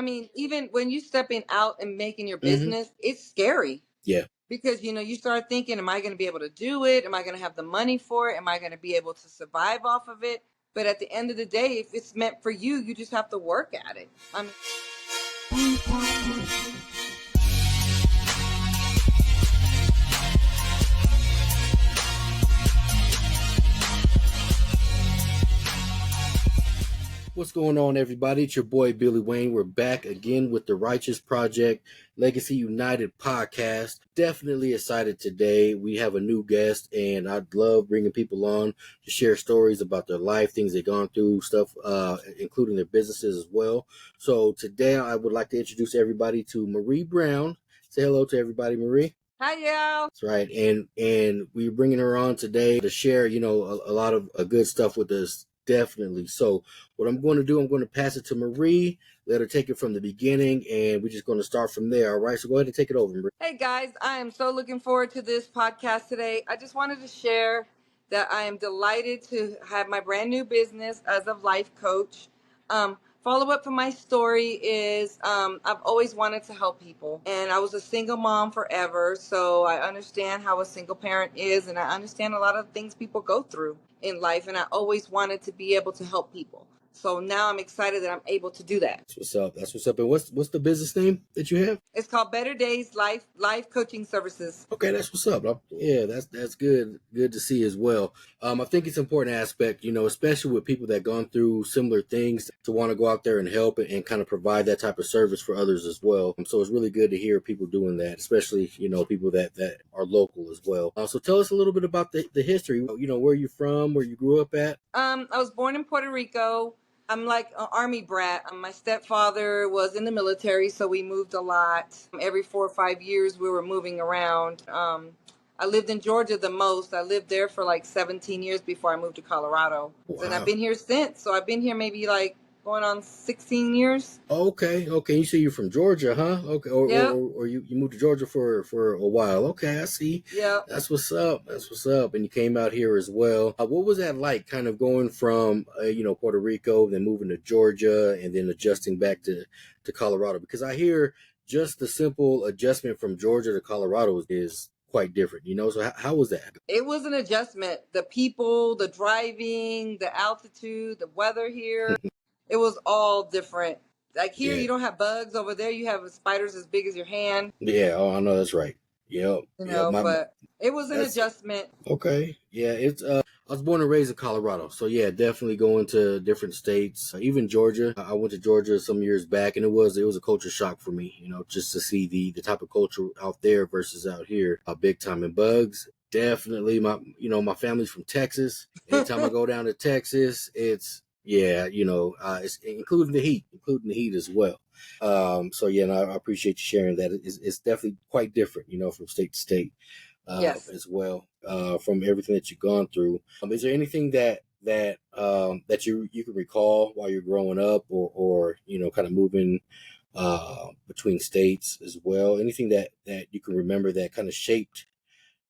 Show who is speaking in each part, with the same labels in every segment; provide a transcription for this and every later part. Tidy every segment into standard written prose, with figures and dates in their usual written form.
Speaker 1: mean, even when you stepping out and making your
Speaker 2: Mm-hmm.
Speaker 1: business, it's scary.
Speaker 2: Yeah.
Speaker 1: Because, you start thinking, am I going to be able to do it? Am I going to have the money for it? Am I going to be able to survive off of it? But at the end of the day, if it's meant for you, you just have to work at it. I mean,
Speaker 2: What's going on, everybody? It's your boy Billy Wayne. We're back again with the Righteous Project Legacy United podcast. Definitely excited today. We have a new guest, and I love bringing people on to share stories about their life, things they've gone through, stuff, including their businesses as well. So today, I would like to introduce everybody to Marie Brown. Say hello to everybody, Marie.
Speaker 1: hi, y'all.
Speaker 2: That's right, and we're bringing her on today to share, a lot of good stuff with us. Definitely. So what I'm going to do, I'm going to pass it to Marie, let her take it from the beginning, and we're just going to start from there. All right, so go ahead and take it over, Marie.
Speaker 1: Hey, guys. I am so looking forward to this podcast today. I just wanted to share that I am delighted to have my brand new business as a life coach. Follow up for my story is I've always wanted to help people, and I was a single mom forever, so I understand how a single parent is, and I understand a lot of things people go through in life, and I always wanted to be able to help people. So now I'm excited that I'm able to do that.
Speaker 2: That's what's up. That's what's up. And what's the business name that you have?
Speaker 1: It's called Better Days Life Coaching Services.
Speaker 2: Okay, that's what's up. Yeah, that's good. Good to see as well. I think it's an important aspect, especially with people that gone through similar things, to want to go out there and help and kind of provide that type of service for others as well. So it's really good to hear people doing that, especially, people that are local as well. So tell us a little bit about the history, where you're from, where you grew up at.
Speaker 1: I was born in Puerto Rico. I'm like an army brat. My stepfather was in the military, so we moved a lot. Every 4 or 5 years, we were moving around. I lived in Georgia the most. I lived there for like 17 years before I moved to Colorado.
Speaker 2: Wow.
Speaker 1: And I've been here since. So I've been here maybe like going on 16 years.
Speaker 2: Okay. You say you're from Georgia, huh? Okay.
Speaker 1: Yep.
Speaker 2: Or you moved to Georgia for a while. Okay, I see.
Speaker 1: Yeah.
Speaker 2: That's what's up. And you came out here as well. What was that like, kind of going from Puerto Rico, then moving to Georgia, and then adjusting back to Colorado? Because I hear just the simple adjustment from Georgia to Colorado is quite different, so how was that?
Speaker 1: It was an adjustment. The people, the driving, the altitude, the weather here. It was all different. Like here,
Speaker 2: Yeah.
Speaker 1: you don't have bugs. Over there, you have spiders as big as your hand.
Speaker 2: Yeah, I know, that's right. Yep.
Speaker 1: But it was an adjustment.
Speaker 2: Okay. Yeah, it's I was born and raised in Colorado. So yeah, definitely going to different states, even Georgia. I went to Georgia some years back, and it was a culture shock for me, just to see the type of culture out there versus out here. Big time. And bugs, definitely. My family's from Texas. Anytime I go down to Texas, it's it's including the heat as well. So yeah, and I appreciate you sharing that. It's definitely quite different, from state to state.
Speaker 1: Yes.
Speaker 2: As well, from everything that you've gone through. Is there anything that you can recall while you're growing up, or kind of moving between states as well? Anything that you can remember that kind of shaped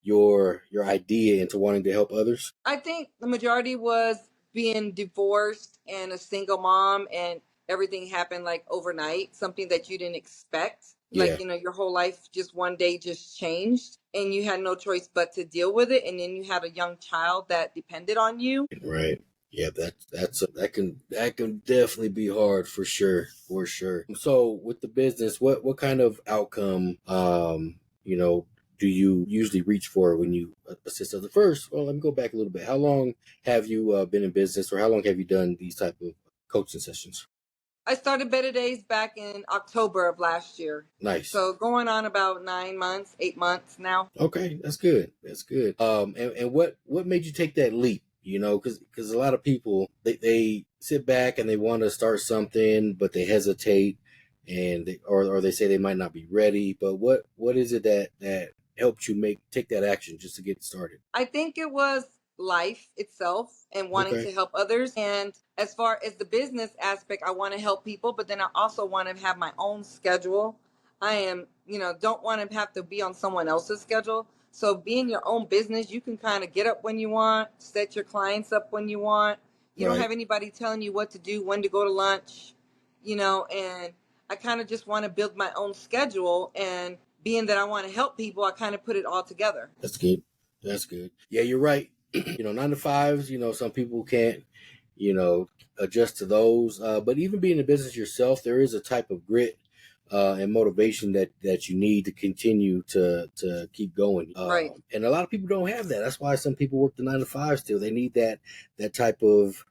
Speaker 2: your idea into wanting to help others?
Speaker 1: I think the majority was being divorced and a single mom, and everything happened like overnight, something that you didn't expect.
Speaker 2: Yeah.
Speaker 1: Like, your whole life just one day just changed, and you had no choice but to deal with it. And then you had a young child that depended on you.
Speaker 2: Right. Yeah, that can definitely be hard for sure. So with the business, what kind of outcome do you usually reach for when you assist others? First, well, let me go back a little bit. How long have you been in business, or how long have you done these type of coaching sessions?
Speaker 1: I started Better Days back in October of last year.
Speaker 2: Nice.
Speaker 1: So going on about 9 months, 8 months now.
Speaker 2: Okay, that's good. And what made you take that leap? Because a lot of people, they sit back and they want to start something, but they hesitate, and they say they might not be ready. But what is it that helped you take that action just to get started?
Speaker 1: I think it was life itself and wanting to help others. And as far as the business aspect, I want to help people, but then I also want to have my own schedule. I am, don't want to have to be on someone else's schedule. So being your own business, you can kind of get up when you want, set your clients up when you want. You don't have anybody telling you what to do, when to go to lunch, and I kind of just want to build my own schedule, and being that I want to help people, I kind of put it all together.
Speaker 2: That's good. That's good. Yeah, you're right. 9 to 5s, some people can't, you know, adjust to those. But even being in business yourself, there is a type of grit and motivation that you need to continue to keep going.
Speaker 1: Right.
Speaker 2: And a lot of people don't have that. That's why some people work the 9 to 5 still. They need that type of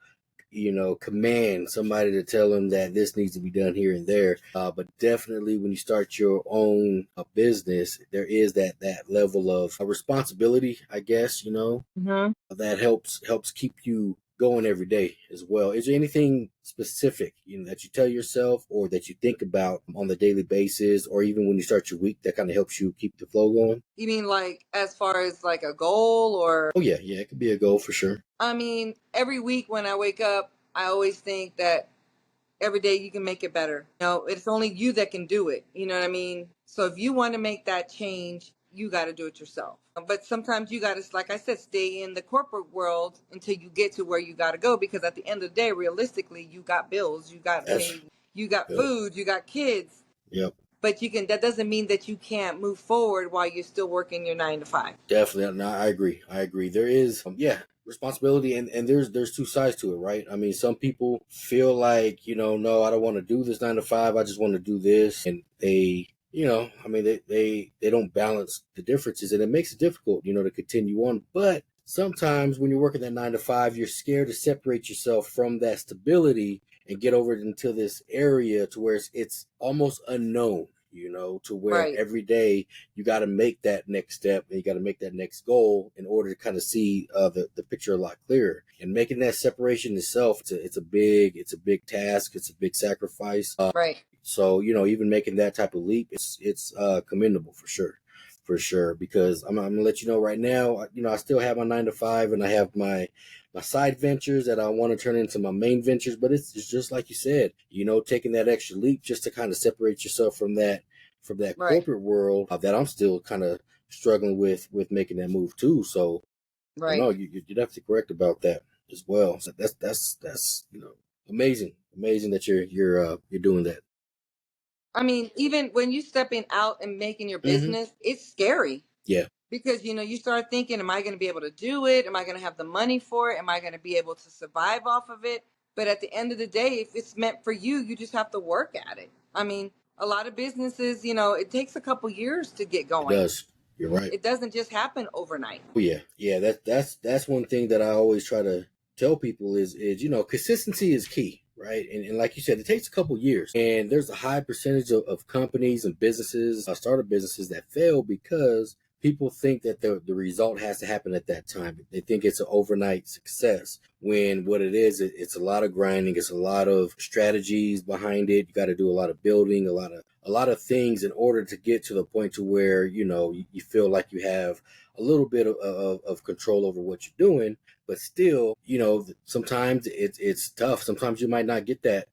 Speaker 2: command, somebody to tell them that this needs to be done here and there. But definitely when you start your own business, there is that level of responsibility, I guess,
Speaker 1: Mm-hmm.
Speaker 2: that helps keep you going every day as well. Is there anything specific, that you tell yourself or that you think about on the daily basis, or even when you start your week, that kind of helps you keep the flow going?
Speaker 1: You mean like as far as like a goal or?
Speaker 2: Oh yeah, it could be a goal for sure.
Speaker 1: I mean, every week when I wake up, I always think that every day you can make it better. It's only you that can do it. You know what I mean? So if you want to make that change, you got to do it yourself. But sometimes you got to, like I said, stay in the corporate world until you get to where you got to go. Because at the end of the day, realistically, you got bills, you got
Speaker 2: That's
Speaker 1: pay, you got
Speaker 2: yep.
Speaker 1: food, you got kids.
Speaker 2: Yep.
Speaker 1: But that doesn't mean that you can't move forward while you're still working your 9 to 5.
Speaker 2: Definitely. No, I agree. There is, responsibility, and there's two sides to it, right? I mean, some people feel like, no, I don't want to do this 9 to 5. I just want to do this, and they, they don't balance the differences, and it makes it difficult, to continue on. But sometimes when you're working that 9 to 5, you're scared to separate yourself from that stability and get over into this area to where it's almost unknown, to where
Speaker 1: Right.
Speaker 2: every day you got to make that next step and you got to make that next goal in order to kind of see the picture a lot clearer. And making that separation itself, it's a big task. It's a big sacrifice.
Speaker 1: Right.
Speaker 2: So, even making that type of leap, it's commendable for sure. Because I'm gonna let you know right now, I still have my 9 to 5 and I have my side ventures that I want to turn into my main ventures. But it's just like you said, taking that extra leap just to kind of separate yourself from that
Speaker 1: Right.
Speaker 2: corporate world that I'm still kind of struggling with making that move too. So,
Speaker 1: Right.
Speaker 2: no, you're definitely correct about that as well. So that's amazing that you're doing that.
Speaker 1: I mean, even when you stepping out and making your
Speaker 2: Mm-hmm.
Speaker 1: business, it's scary.
Speaker 2: Yeah.
Speaker 1: Because you start thinking, am I going to be able to do it? Am I going to have the money for it? Am I going to be able to survive off of it? But at the end of the day, if it's meant for you, you just have to work at it. I mean, a lot of businesses, it takes a couple years to get
Speaker 2: It
Speaker 1: going.
Speaker 2: does. You're right.
Speaker 1: It doesn't just happen overnight.
Speaker 2: Oh yeah. That's one thing that I always try to tell people is consistency is key, right? And like you said, it takes a couple years, and there's a high percentage of companies and businesses, startup businesses, that fail because people think that the result has to happen at that time. They think it's an overnight success, when what it is, it's a lot of grinding, it's a lot of strategies behind it. You got to do a lot of building, a lot of things in order to get to the point to where you feel like you have a little bit of control over what you're doing. But still, sometimes it's tough. Sometimes you might not get that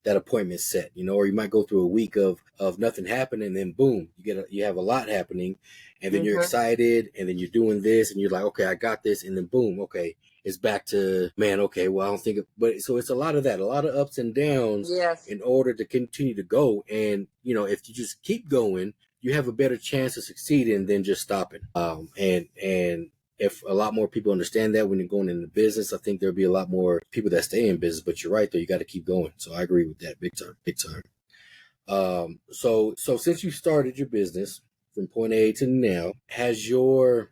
Speaker 2: appointment set, or you might go through a week of nothing happening, and then boom, you have a lot happening, and then you're excited, and then you're doing this, and you're like, okay, I got this, and then boom, okay, it's back to, man, okay, well, I don't think, but so it's a lot of that, a lot of ups and downs.
Speaker 1: Yes.
Speaker 2: In order to continue to go, and if you just keep going, you have a better chance of succeeding than just stopping. And if a lot more people understand that when you're going into business, I think there'll be a lot more people that stay in business. But you're right, though, you got to keep going. So I agree with that big time. So since you started your business from point A to now, has your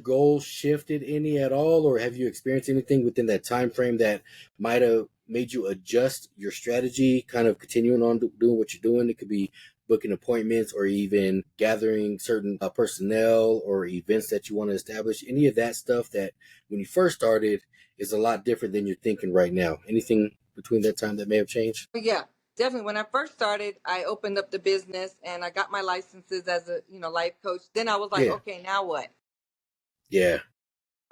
Speaker 2: goal shifted any at all, or have you experienced anything within that time frame that might have made you adjust your strategy, kind of continuing on doing what you're doing? It could be booking appointments, or even gathering certain personnel or events that you want to establish. Any of that stuff that when you first started is a lot different than you're thinking right now. Anything between that time that may have changed?
Speaker 1: Yeah, definitely. When I first started, I opened up the business and I got my licenses as a life coach. Then I was like,
Speaker 2: Yeah.
Speaker 1: okay, now what?
Speaker 2: Yeah.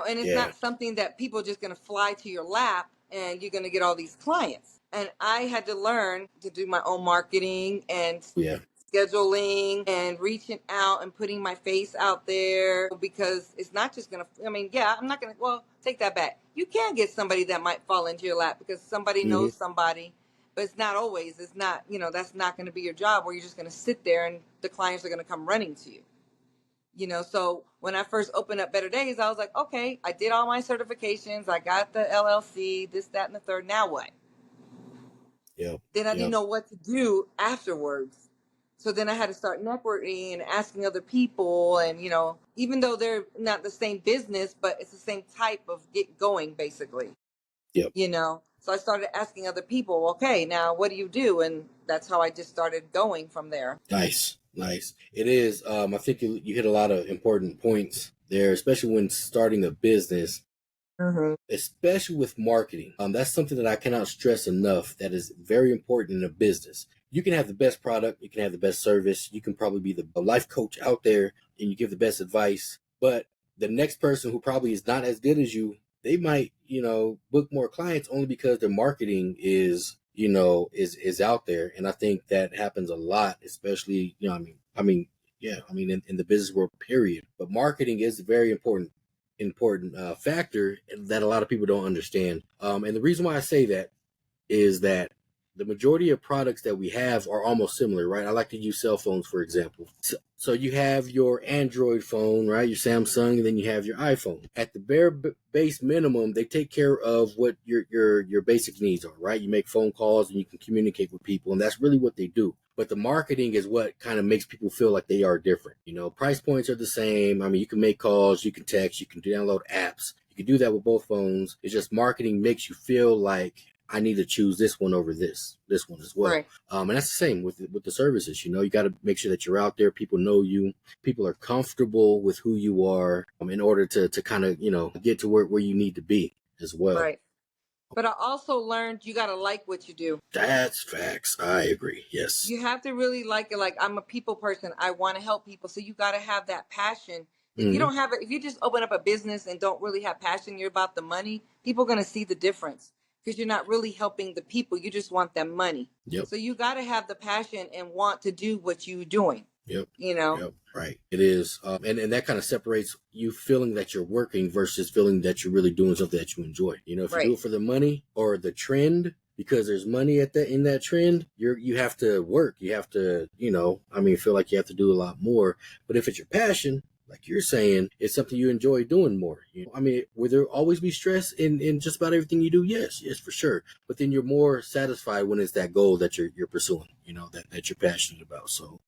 Speaker 1: And it's
Speaker 2: Yeah.
Speaker 1: not something that people are just going to fly to your lap and you're going to get all these clients. And I had to learn to do my own marketing and
Speaker 2: Yeah.
Speaker 1: scheduling and reaching out and putting my face out there, because it's not just going to, I'm not going to, well, take that back. You can get somebody that might fall into your lap because somebody knows somebody. but it's not always. It's not, that's not going to be your job where you're just going to sit there and the clients are going to come running to you. So when I first opened up Better Days, I was like, okay, I did all my certifications. I got the LLC, this, that, and the third. Now what?
Speaker 2: Yep.
Speaker 1: Then I didn't
Speaker 2: Yep.
Speaker 1: know what to do afterwards. So then I had to start networking and asking other people. And, even though they're not the same business, but it's the same type of get going, basically.
Speaker 2: Yep.
Speaker 1: So I started asking other people, okay, now what do you do? And that's how I just started going from there.
Speaker 2: Nice. It is. I think you hit a lot of important points there, especially when starting a business.
Speaker 1: Mm-hmm.
Speaker 2: Especially with marketing. That's something that I cannot stress enough. That is very important in a business. You can have the best product, you can have the best service, you can probably be the life coach out there, and you give the best advice. But the next person who probably is not as good as you, they might, book more clients only because their marketing is out there. And I think that happens a lot, especially, in the business world, period. But marketing is very important factor that a lot of people don't understand. And the reason why I say that is that the majority of products that we have are almost similar, right? I like to use cell phones, for example. So you have your Android phone, right? Your Samsung, and then you have your iPhone. At the bare base minimum, they take care of what your basic needs are, right? You make phone calls and you can communicate with people, and that's really what they do. But the marketing is what kind of makes people feel like they are different. Price points are the same. You can make calls, you can text, you can download apps. You can do that with both phones. It's just marketing makes you feel like I need to choose this one over this one as well.
Speaker 1: Right.
Speaker 2: And that's the same with the services. You got to make sure that you're out there. People know you. People are comfortable with who you are in order to kind of, get to where you need to be as well.
Speaker 1: Right. But I also learned you got to like what you do.
Speaker 2: That's facts. I agree. Yes.
Speaker 1: You have to really like it. Like, I'm a people person. I want to help people. So you got to have that passion. If you don't have it, if you just open up a business and don't really have passion, you're about the money, people are going to see the difference because you're not really helping the people. You just want them money.
Speaker 2: Yep.
Speaker 1: So you got to have the passion and want to do what you're doing.
Speaker 2: Yep.
Speaker 1: Yep.
Speaker 2: Right. It is. And that kind of separates you feeling that you're working versus feeling that you're really doing something that you enjoy. If you do it for the money or the trend, because there's money in that trend, you have to work. You have to, feel like you have to do a lot more. But if it's your passion, like you're saying, it's something you enjoy doing more. Will there always be stress in just about everything you do? Yes, for sure. But then you're more satisfied when it's that goal that you're pursuing, that you're passionate about. So.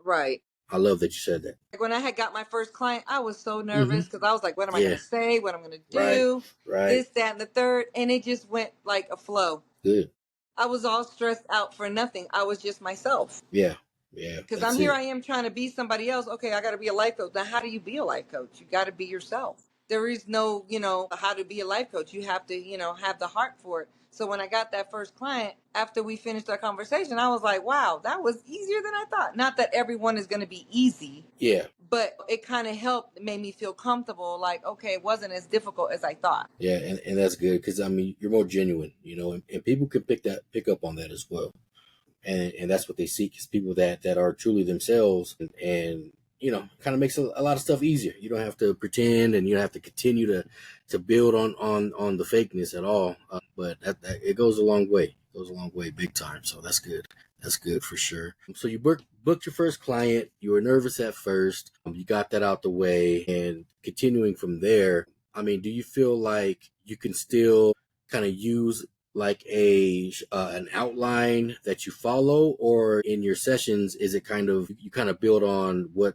Speaker 1: Right.
Speaker 2: I love that you said that.
Speaker 1: When I had got my first client, I was so nervous because I was like, what am I going to say? What I'm going to do?
Speaker 2: Right.
Speaker 1: This, that, and the third. And it just went like a flow.
Speaker 2: Good.
Speaker 1: I was all stressed out for nothing. I was just myself.
Speaker 2: Yeah.
Speaker 1: Because I am trying to be somebody else. Okay, I got to be a life coach. Now, how do you be a life coach? You got to be yourself. There is no, how to be a life coach. You have to, have the heart for it. So when I got that first client, after we finished our conversation, I was like, wow, that was easier than I thought. Not that everyone is going to be easy.
Speaker 2: Yeah.
Speaker 1: But it kind of helped, made me feel comfortable. Like, okay, it wasn't as difficult as I thought.
Speaker 2: Yeah, and that's good because you're more genuine, and people can pick up on that as well. And that's what they seek is people that are truly themselves and kind of makes a lot of stuff easier. You don't have to pretend and you don't have to continue to build on the fakeness at all. But that it goes a long way. It goes a long way, big time. So that's good. That's good for sure. So you booked your first client. You were nervous at first. You got that out the way, and continuing from there. Do you feel like you can still kind of use like an outline that you follow, or in your sessions is it you kind of build on what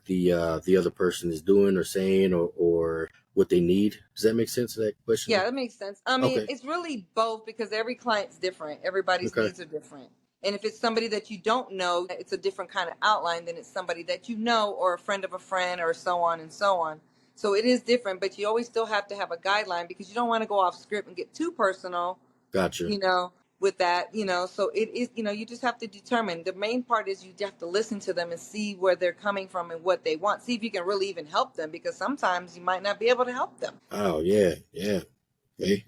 Speaker 2: the other person is doing or saying or what they need? Does that make sense to that question?
Speaker 1: Yeah, that makes sense. It's really both because every client's different. Everybody's needs are different. And if it's somebody that you don't know, it's a different kind of outline than it's somebody that you know or a friend of a friend or so on and so on. So it is different, but you always still have to have a guideline because you don't want to go off script and get too personal.
Speaker 2: Gotcha.
Speaker 1: With that, so it is, you just have to determine. The main part is you have to listen to them and see where they're coming from and what they want. See if you can really even help them because sometimes you might not be able to help them.
Speaker 2: Oh, yeah. Okay.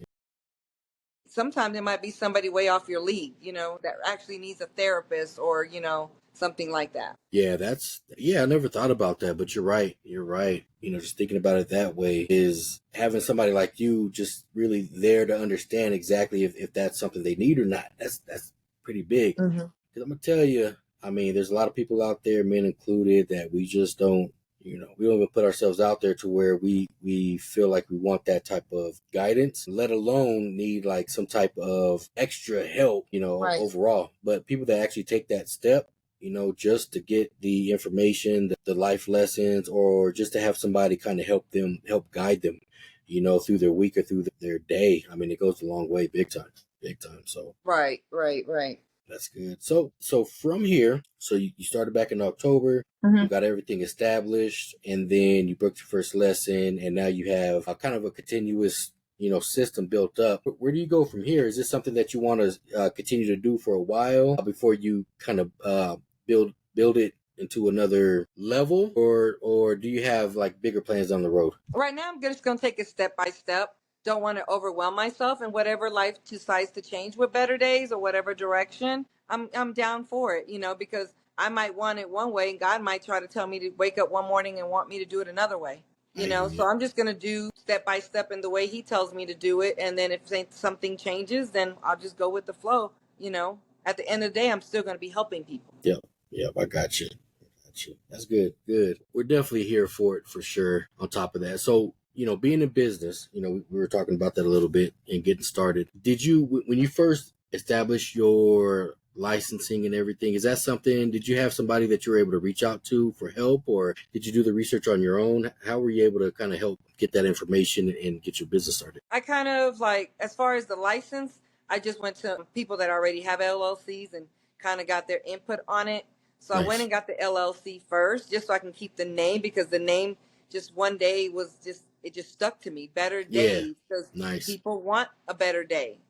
Speaker 1: Sometimes it might be somebody way off your league, that actually needs a therapist or, something like that.
Speaker 2: Yeah, I never thought about that, but you're right. Just thinking about it that way is having somebody like you just really there to understand exactly if that's something they need or not. pretty big.
Speaker 1: Mm-hmm.
Speaker 2: Because I'm gonna tell you, I mean, there's a lot of people out there, men included, that we just don't, we don't even put ourselves out there to where we feel like we want that type of guidance, let alone need like some type of extra help,
Speaker 1: Right.
Speaker 2: overall. But people that actually take that step, just to get the information, the life lessons, or just to have somebody kind of help guide them, through their week or through their day. I mean, it goes a long way, big time, big time. So
Speaker 1: Right.
Speaker 2: that's good. So from here, so you started back in October,
Speaker 1: Mm-hmm.
Speaker 2: you got everything established, and then you booked your first lesson, and now you have a kind of a continuous, system built up. Where do you go from here? Is this something that you want to continue to do for a while before you kind of build it into another level, or do you have like bigger plans down the road?
Speaker 1: Right now, I'm just going to take it step by step. Don't want to overwhelm myself, and whatever life decides to change with Better Days or whatever direction, I'm down for it. Because I might want it one way, and God might try to tell me to wake up one morning and want me to do it another way.
Speaker 2: I hear
Speaker 1: So
Speaker 2: you.
Speaker 1: I'm just going to do step by step in the way He tells me to do it, and then if something changes, then I'll just go with the flow. At the end of the day, I'm still going to be helping people.
Speaker 2: Yep, I got you. That's good. Good. We're definitely here for it for sure. On top of that, so being in business, we were talking about that a little bit and getting started. Did you, when you first established your licensing and everything, is that something? Did you have somebody that you were able to reach out to for help, or did you do the research on your own? How were you able to kind of help get that information and get your business started?
Speaker 1: I kind of like, as far as the license, I just went to people that already have LLCs and kind of got their input on it. So I went
Speaker 2: Nice.
Speaker 1: and got the LLC first, just so I can keep the name, because the name just one day it just stuck to me. Better
Speaker 2: Yeah.
Speaker 1: Days, because
Speaker 2: Nice.
Speaker 1: people want a better day.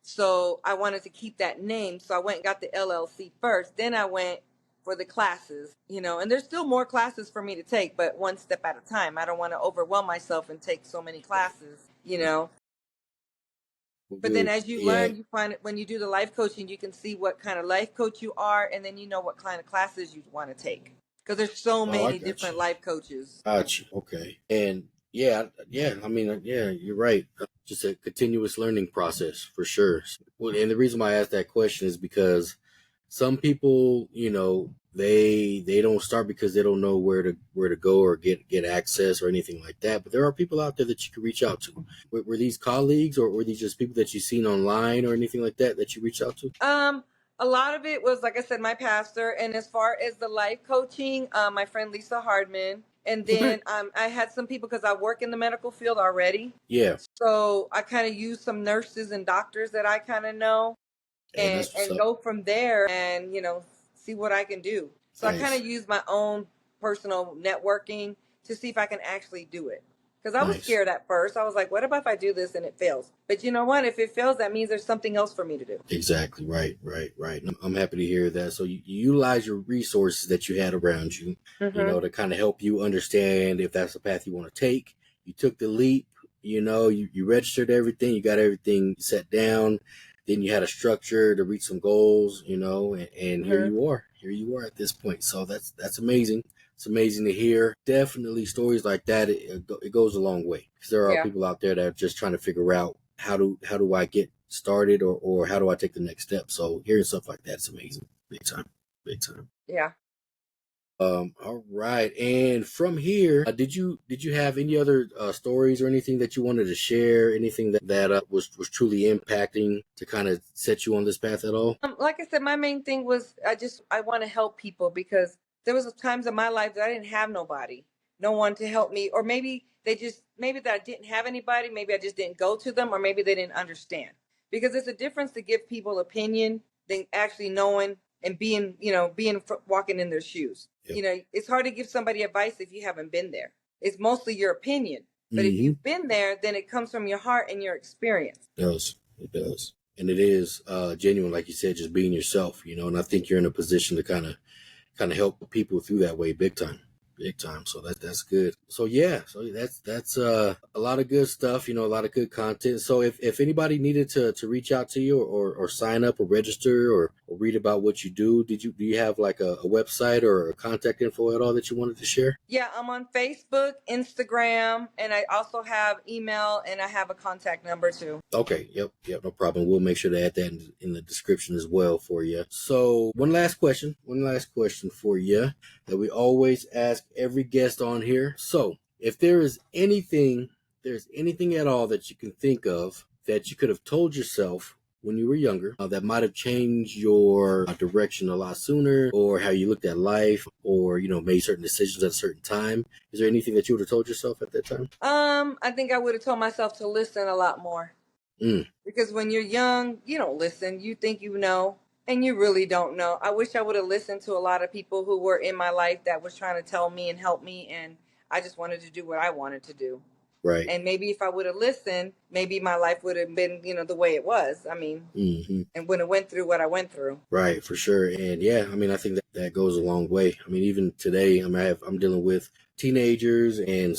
Speaker 1: So I wanted to keep that name. So I went and got the LLC first. Then I went for the classes, and there's still more classes for me to take, but one step at a time. I don't want to overwhelm myself and take so many classes. But then
Speaker 2: Good.
Speaker 1: as you
Speaker 2: Yeah.
Speaker 1: learn, you find it when you do the life coaching, you can see what kind of life coach you are, and then you know what kind of classes you want to take. Because there's so
Speaker 2: Oh, I
Speaker 1: many
Speaker 2: got
Speaker 1: different
Speaker 2: you.
Speaker 1: life coaches.
Speaker 2: Got you. Okay. And yeah. I mean, yeah, you're right. Just a continuous learning process for sure. Well, and the reason why I asked that question is because some people, they don't start because they don't know where to go or get access or anything like that. But there are people out there that you can reach out to. Were these colleagues, or were these just people that you've seen online or anything like that you reached out to?
Speaker 1: A lot of it was, like I said, my pastor, and as far as the life coaching, my friend Lisa Hardman, and
Speaker 2: Okay.
Speaker 1: then I had some people, because I work in the medical field already.
Speaker 2: Yeah.
Speaker 1: So I kind of use some nurses and doctors that I kind of know,
Speaker 2: Hey,
Speaker 1: and
Speaker 2: that's what's up.
Speaker 1: go from there, and see what I can do. So I kind
Speaker 2: Nice.
Speaker 1: of use my own personal networking to see if I can actually do it. Because I was
Speaker 2: Nice.
Speaker 1: scared at first. I was like, what if I do this and it fails? But you know what? If it fails, that means there's something else for me to do.
Speaker 2: Exactly. Right. I'm happy to hear that. So you utilize your resources that you had around you,
Speaker 1: Mm-hmm.
Speaker 2: to kind of help you understand if that's the path you want to take. You took the leap, you registered everything, you got everything set down. Then you had a structure to reach some goals, and here
Speaker 1: Mm-hmm.
Speaker 2: you are. Here you are at this point. So that's amazing. It's amazing to hear. Definitely stories like that. It goes a long way, because there are
Speaker 1: Yeah.
Speaker 2: people out there that are just trying to figure out how do I get started, or how do I take the next step. So hearing stuff like that's amazing. Big time. Big time.
Speaker 1: Yeah.
Speaker 2: All right. And from here, did you have any other stories or anything that you wanted to share? Anything that was truly impacting to kind of set you on this path at all?
Speaker 1: Like I said, my main thing was I want to help people, because there was times in my life that I didn't have nobody, no one to help me, or maybe that I didn't have anybody, maybe I just didn't go to them, or maybe they didn't understand. Because it's a difference to give people opinion than actually knowing and being walking in their shoes.
Speaker 2: Yep.
Speaker 1: It's hard to give somebody advice if you haven't been there. It's mostly your opinion. But if
Speaker 2: Mm-hmm.
Speaker 1: you've been there, then it comes from your heart and your experience.
Speaker 2: It does. It does. And it is genuine, like you said, just being yourself, and I think you're in a position to kind of help people through that way, big time. Big time. So that's good. So yeah, so that's a lot of good stuff, a lot of good content. So if anybody needed to reach out to you, or sign up or register, or read about what you do, do you have like a website or a contact info at all that you wanted to share?
Speaker 1: Yeah, I'm on Facebook, Instagram, and I also have email, and I have a contact number too.
Speaker 2: Okay, yep, no problem. We'll make sure to add that in the description as well for you. So one last question for you that we always ask every guest on here. So if there's anything at all that you can think of that you could have told yourself when you were younger that might have changed your direction a lot sooner, or how you looked at life, or made certain decisions at a certain time, is there anything that you would have told yourself at that time?
Speaker 1: I think I would have told myself to listen a lot more. Because when you're young, you don't listen. You think you know, and you really don't know. I wish I would have listened to a lot of people who were in my life that was trying to tell me and help me, and I just wanted to do what I wanted to do.
Speaker 2: Right.
Speaker 1: And maybe if I would have listened, maybe my life would have been, the way it was. I mean, and when I went through what I went through.
Speaker 2: Right, for sure. And yeah, I mean, I think that goes a long way. I mean, even today, I'm dealing with teenagers, and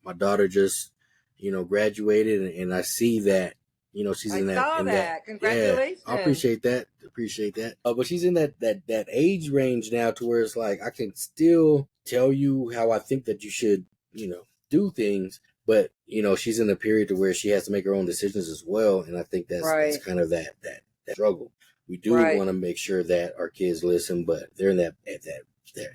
Speaker 2: my daughter just graduated, and I see that she's in that.
Speaker 1: Congratulations.
Speaker 2: Yeah, I appreciate that. But she's in that age range now to where it's like I can still tell you how I think that you should do things. But, she's in a period to where she has to make her own decisions as well. And I think that's kind of that struggle. We do want to make sure that our kids listen, but they're in that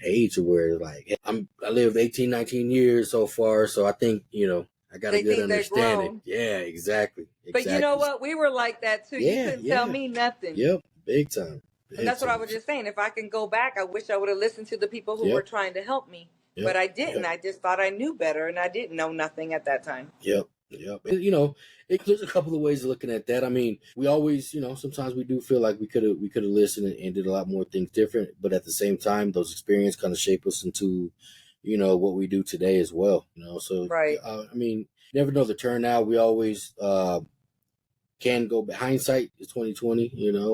Speaker 2: age where like, hey, I lived 18, 19 years so far. So I think, I got a good understanding. Yeah, exactly.
Speaker 1: But you know what? We were like that too. You couldn't tell me nothing.
Speaker 2: Yep. Big time.
Speaker 1: And that's what I was just saying. If I can go back, I wish I would have listened to the people who were trying to help me. Yep. But I didn't. I just thought I knew better, and I didn't know nothing at that time.
Speaker 2: Yep. And, there's a couple of ways of looking at that. I mean, we always, sometimes we do feel like we could have listened and did a lot more things different. But at the same time, those experiences kind of shape us into, what we do today as well. So I mean, you never know the turnout. We always can go. Hindsight is 20/20,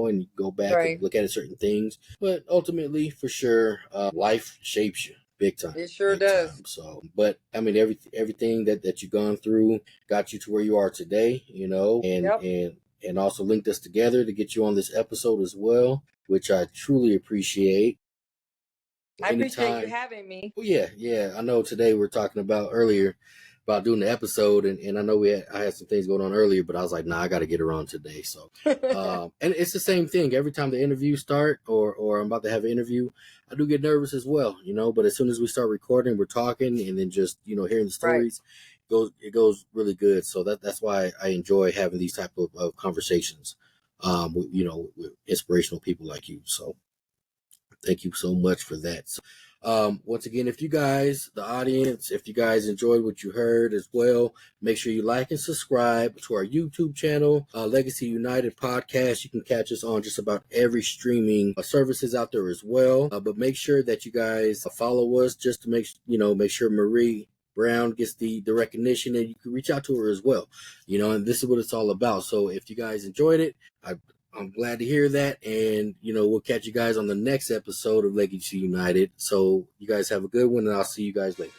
Speaker 2: and you go back and look at certain things. But ultimately, for sure, life shapes you. Big time.
Speaker 1: It sure does.
Speaker 2: So, but I mean, everything that you've gone through got you to where you are today, and also linked us together to get you on this episode as well, which I truly appreciate.
Speaker 1: I appreciate you having me.
Speaker 2: Well, yeah. I know today we're talking about earlier about doing the episode, and I know I had some things going on earlier, but I was like, nah, I got to get her on today. So, and it's the same thing every time the interviews start, or I'm about to have an interview, I do get nervous as well, but as soon as we start recording, we're talking, and then just hearing the stories, it goes really good. So that's why I enjoy having these type of conversations, with inspirational people like you. So thank you so much for that. So, once again, if you guys, the audience, if you guys enjoyed what you heard as well, make sure you like and subscribe to our YouTube channel, Legacy United Podcast. You can catch us on just about every streaming services out there as well. But make sure that you guys follow us just to make sure Marie Brown gets the recognition, and you can reach out to her as well. And this is what it's all about. So if you guys enjoyed it, I'm glad to hear that, and we'll catch you guys on the next episode of Legacy United. So you guys have a good one, and I'll see you guys later.